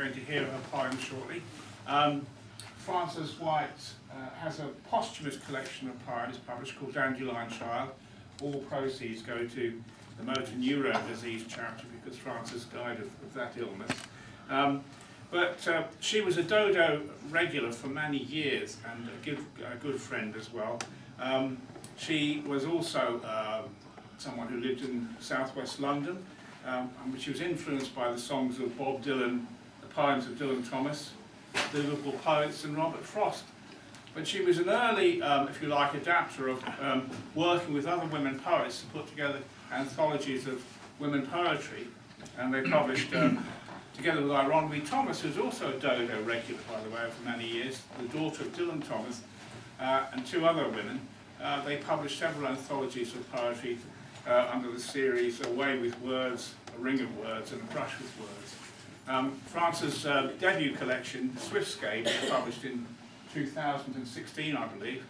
going to hear her poem shortly. Frances White has a posthumous collection of poems published called Dandelion Child. All proceeds go to the motor neurone disease charity because Frances died of that illness. But she was a Dodo regular for many years and a good friend as well. She was also someone who lived in southwest London, and she was influenced by the songs of Bob Dylan, the poems of Dylan Thomas, the Liverpool poets and Robert Frost. But she was an early, if you like, adapter of working with other women poets to put together anthologies of women poetry, and they published, together with Reeve Thomas, who's also a Dodo regular, by the way, for many years, the daughter of Dylan Thomas, and two other women, they published several anthologies of poetry under the series A Way with Words, A Ring of Words, and A Brush with Words. Frances' debut collection, Swiftscape, was published in 2016, I believe,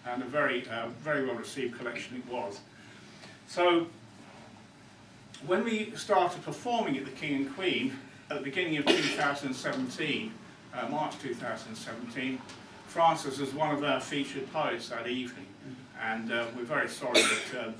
and a very well received collection it was. So when we started performing at the King and Queen at the beginning of 2017, March 2017, Frances was one of our featured poets that evening, and we're very sorry that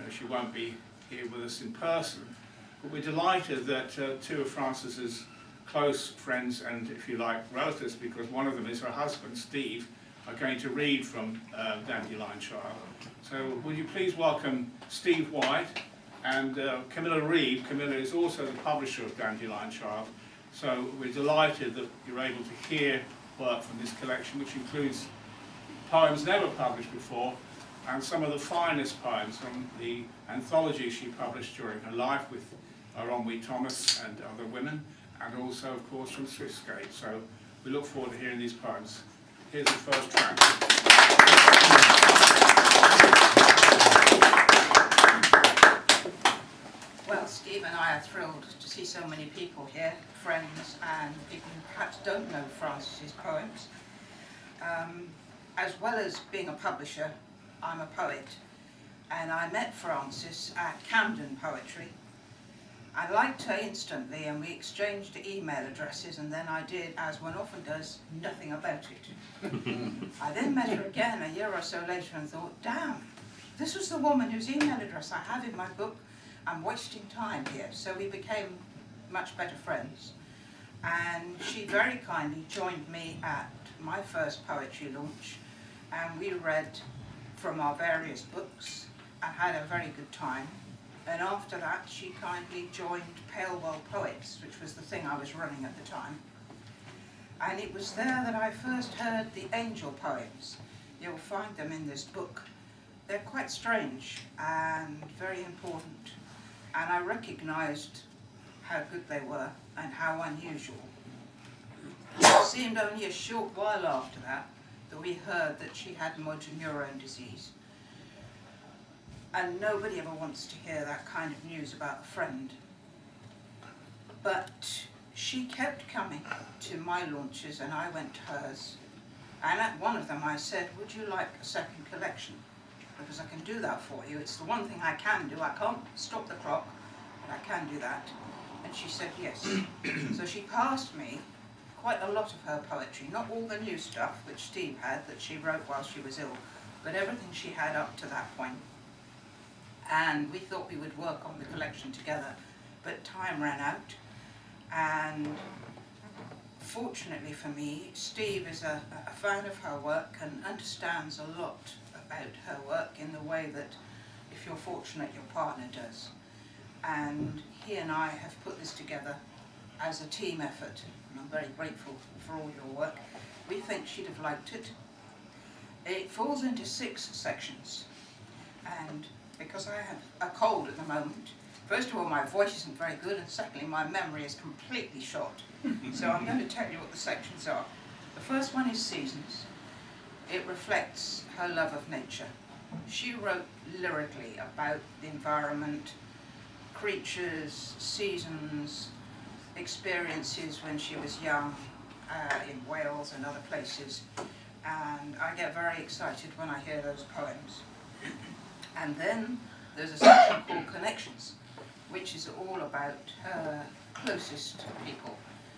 she won't be here with us in person, but we're delighted that two of Frances's close friends and, if you like, relatives, because one of them is her husband, Steve, are going to read from Dandelion Child. So would you please welcome Steve White and Camilla Reeve. Camilla is also the publisher of Dandelion Child. So we're delighted that you're able to hear work from this collection, which includes poems never published before, and some of the finest poems from the anthology she published during her life with Reeve Thomas and other women, and also, of course, from Swiftscape. So we look forward to hearing these poems. Here's the first track. Well, Steve and I are thrilled to see so many people here, friends and people who perhaps don't know Frances's poems. As well as being a publisher, I'm a poet, and I met Frances at Camden Poetry. I liked her instantly, and we exchanged email addresses, and then I did, as one often does, nothing about it. I then met her again a year or so later and thought, damn, this was the woman whose email address I have in my book. I'm wasting time here. So we became much better friends, and she very kindly joined me at my first poetry launch, and we read from our various books and had a very good time. And after that, she kindly joined Palewell Poets, which was the thing I was running at the time. And it was there that I first heard the angel poems. You'll find them in this book. They're quite strange and very important. And I recognised how good they were and how unusual. It seemed only a short while after that we heard that she had motor neurone disease. And nobody ever wants to hear that kind of news about a friend. But she kept coming to my launches and I went to hers. And at one of them I said, would you like a second collection? Because I can do that for you. It's the one thing I can do. I can't stop the clock, but I can do that. And she said yes. So she passed me quite a lot of her poetry, not all the new stuff which Steve had that she wrote while she was ill, but everything she had up to that point. And we thought we would work on the collection together, but time ran out. And fortunately for me, Steve is a fan of her work and understands a lot about her work in the way that, if you're fortunate, your partner does. And he and I have put this together as a team effort, and I'm very grateful for all your work. We think she'd have liked it. It falls into 6 sections, and because I have a cold at the moment, first of all, my voice isn't very good, and secondly, my memory is completely shot. So I'm going to tell you what the sections are. The first one is Seasons. It reflects her love of nature. She wrote lyrically about the environment, creatures, seasons, experiences when she was young in Wales and other places. And I get very excited when I hear those poems. And then there's a section called Connections, which is all about her closest people.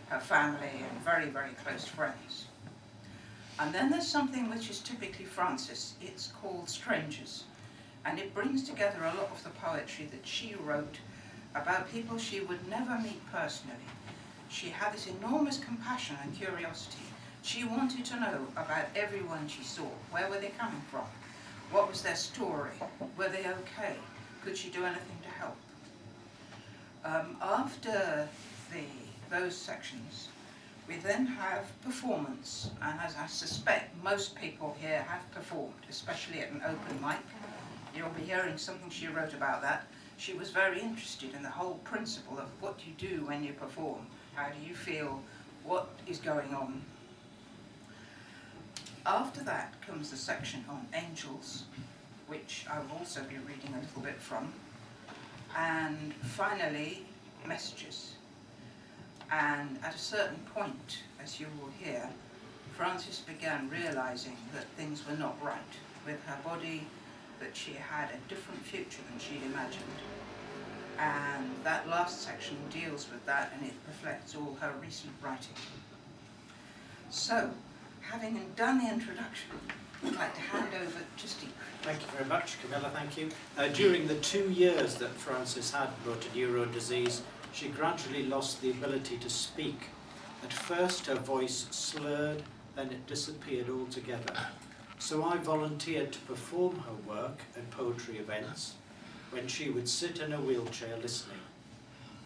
her family and very, very close friends. And then there's something which is typically Frances. It's called Strangers, and it brings together a lot of the poetry that she wrote about people she would never meet personally. She had this enormous compassion and curiosity. She wanted to know about everyone she saw. Where were they coming from? What was their story? Were they okay? Could she do anything to help? After those sections, we then have performance, and as I suspect most people here have performed, especially at an open mic. You'll be hearing something she wrote about that. She was very interested in the whole principle of what you do when you perform. How do you feel? What is going on? After that comes the section on angels, which I will also be reading a little bit from. And finally, messages. And at a certain point, as you will hear, Frances began realizing that things were not right with her body, that she had a different future than she'd imagined. And that last section deals with that, and it reflects all her recent writing. So, having done the introduction, I'd like to hand over to Steve. Thank you very much, Camilla, thank you. During the 2 years that Frances had motor neurone disease, she gradually lost the ability to speak. At first her voice slurred, then it disappeared altogether. So I volunteered to perform her work at poetry events when she would sit in a wheelchair listening.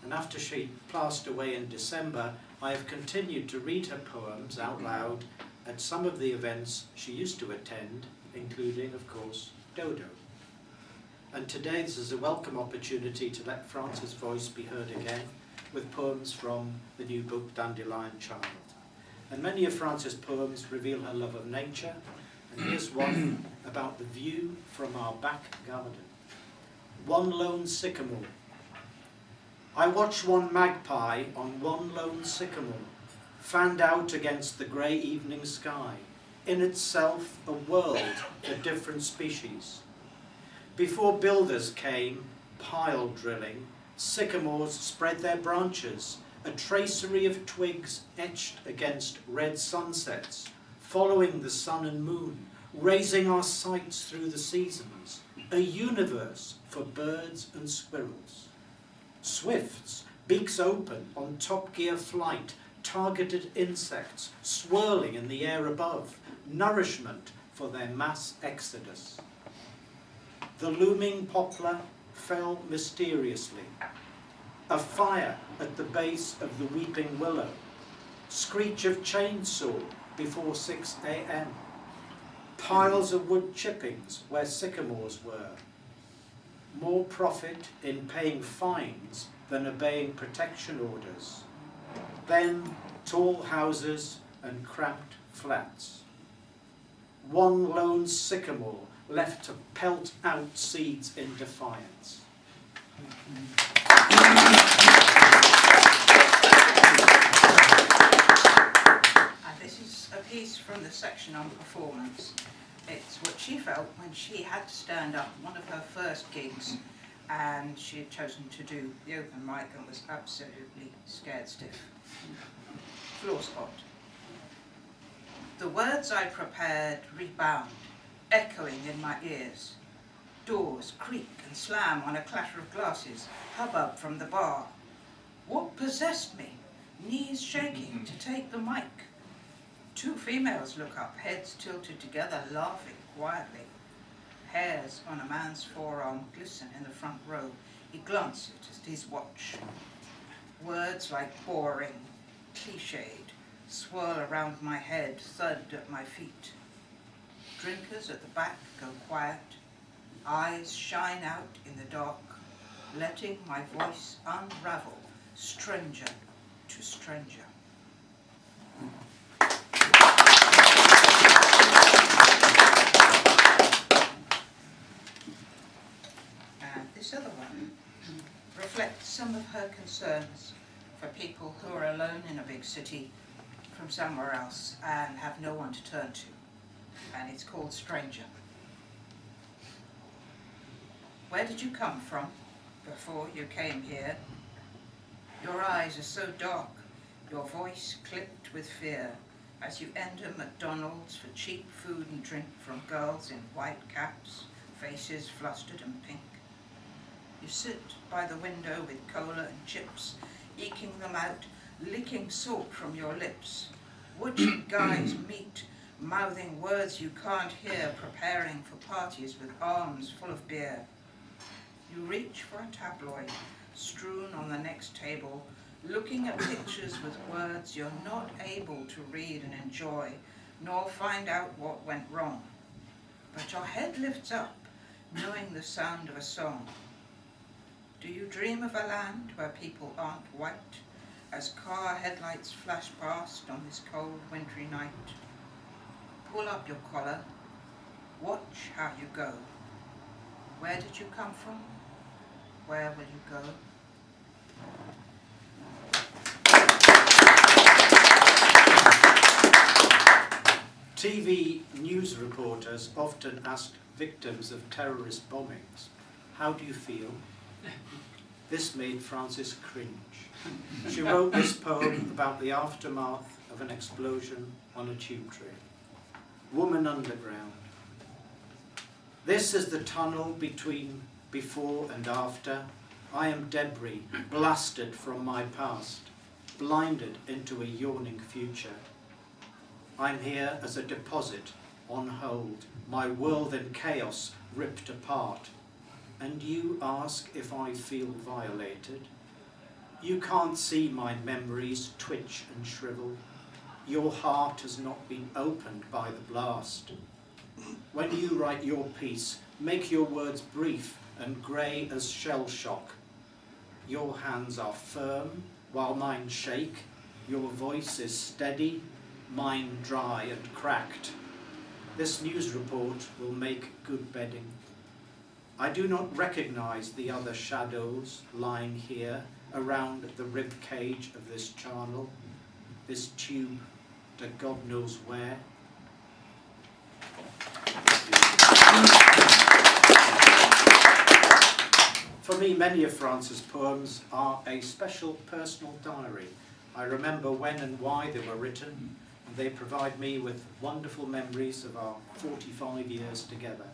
And after she passed away in December, I have continued to read her poems out loud at some of the events she used to attend, including, of course, Dodo. And today this is a welcome opportunity to let Frances' voice be heard again with poems from the new book Dandelion Child. And many of Frances' poems reveal her love of nature, and here's one about the view from our back garden. One lone sycamore. I watch one magpie on one lone sycamore, fanned out against the grey evening sky, in itself a world for different species. Before builders came, pile drilling, sycamores spread their branches, a tracery of twigs etched against red sunsets, following the sun and moon, raising our sights through the seasons, a universe for birds and squirrels. Swifts, beaks open on top gear flight, targeted insects swirling in the air above, nourishment for their mass exodus. The looming poplar fell mysteriously. A fire at the base of the weeping willow. Screech of chainsaw before 6 a.m. Piles of wood chippings where sycamores were. More profit in paying fines than obeying protection orders. Then tall houses and cramped flats. One lone sycamore left to pelt out seeds in defiance. And this is a piece from the section on performance. It's what she felt when she had to stand up, one of her first gigs, and she had chosen to do the open mic and was absolutely scared stiff. Floor spot. The words I prepared rebound, echoing in my ears. Doors creak and slam on a clatter of glasses, hubbub from the bar. What possessed me? Knees shaking to take the mic. Two females look up, heads tilted together, laughing quietly. Hairs on a man's forearm glisten in the front row. He glances at his watch. Words like boring, cliched, swirl around my head, thud at my feet. Drinkers at the back go quiet. Eyes shine out in the dark, letting my voice unravel, stranger to stranger. And this other one reflects some of her concerns for people who are alone in a big city from somewhere else and have no one to turn to. And it's called Stranger. Where did you come from before you came here? Your eyes are so dark your voice clipped with fear as you enter McDonald's for cheap food and drink from girls in white caps, faces flustered and pink. You sit by the window with cola and chips, eking them out, licking salt from your lips. Woodland guys meet, mouthing words you can't hear, preparing for parties with arms full of beer. You reach for a tabloid, strewn on the next table, looking at pictures with words you're not able to read and enjoy, nor find out what went wrong. But your head lifts up, knowing the sound of a song. Do you dream of a land where people aren't white, as car headlights flash past on this cold wintry night? Pull up your collar, watch how you go. Where did you come from? Where will you go? TV news reporters often ask victims of terrorist bombings, "How do you feel?" This made Frances cringe. She wrote this poem about the aftermath of an explosion on a tube train. Woman Underground. This is the tunnel between before and after. I am debris, blasted from my past, blinded into a yawning future. I'm here as a deposit on hold, my world in chaos ripped apart. And you ask if I feel violated? You can't see my memories twitch and shrivel. Your heart has not been opened by the blast. When you write your piece, make your words brief and grey as shell shock. Your hands are firm, while mine shake. Your voice is steady, mine dry and cracked. This news report will make good bedding. I do not recognize the other shadows lying here around the rib cage of this charnel, this tube to God knows where. For me, many of Frances' poems are a special personal diary. I remember when and why they were written, and they provide me with wonderful memories of our 45 years together.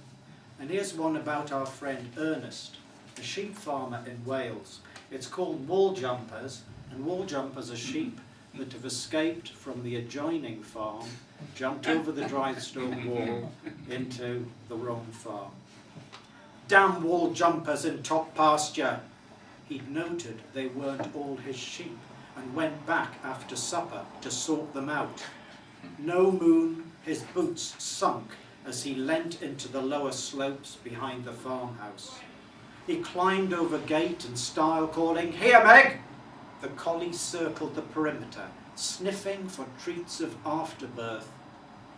And here's one about our friend Ernest, a sheep farmer in Wales. It's called Wall Jumpers, and wall jumpers are sheep that have escaped from the adjoining farm, jumped over the dry stone wall into the wrong farm. Damn wall jumpers in top pasture! He'd noted they weren't all his sheep and went back after supper to sort them out. No moon, his boots sunk as he leant into the lower slopes behind the farmhouse. He climbed over gate and stile, calling, "Here, Meg!" The collie circled the perimeter, sniffing for treats of afterbirth.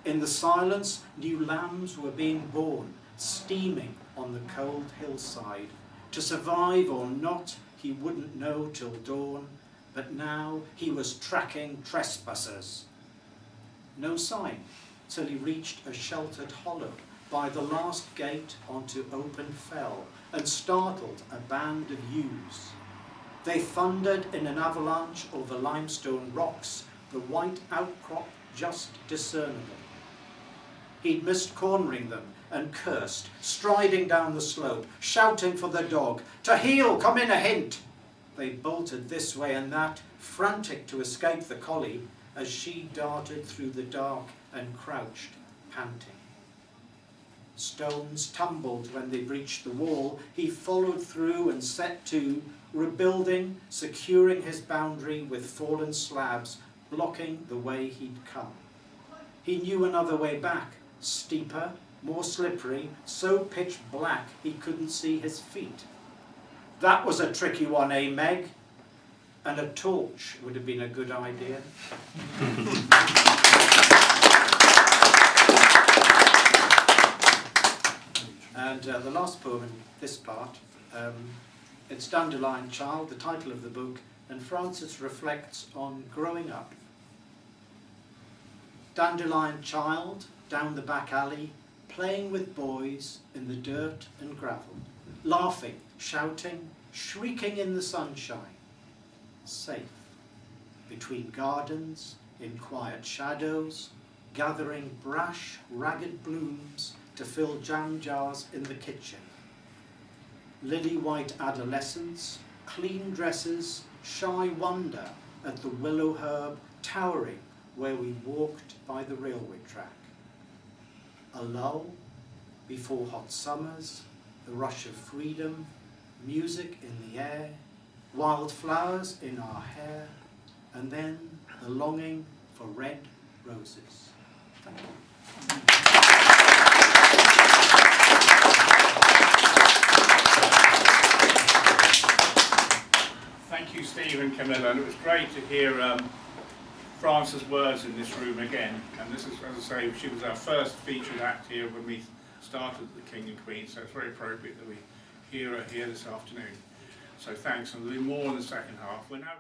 In the silence, new lambs were being born, steaming on the cold hillside. To survive or not, he wouldn't know till dawn, but now he was tracking trespassers. No sign till he reached a sheltered hollow by the last gate onto open fell and startled a band of ewes. They thundered in an avalanche over limestone rocks, the white outcrop just discernible. He'd missed cornering them and cursed, striding down the slope, shouting for the dog, "To heel, come in a hint!" They bolted this way and that, frantic to escape the collie, as she darted through the dark and crouched, panting. Stones tumbled when they breached the wall. He followed through and set to, rebuilding, securing his boundary with fallen slabs, blocking the way he'd come. He knew another way back, steeper, more slippery, so pitch black he couldn't see his feet. That was a tricky one, eh, Meg? And a torch would have been a good idea. And the last poem in this part, it's Dandelion Child, the title of the book, and Frances reflects on growing up. Dandelion child, down the back alley, playing with boys in the dirt and gravel, laughing, shouting, shrieking in the sunshine, safe. between gardens, in quiet shadows, gathering brash, ragged blooms to fill jam jars in the kitchen. Lily-white adolescence, clean dresses, shy wonder at the willow herb towering where we walked by the railway track. A lull before hot summers, the rush of freedom, music in the air, wildflowers in our hair, and then the longing for red roses. Thank you. Thank you, Steve and Camilla, and it was great to hear Frances' words in this room again. And this is, as I say, she was our first featured act here when we started The King and Queen, so it's very appropriate that we hear her here this afternoon. So thanks, and there'll be more in the second half. We're now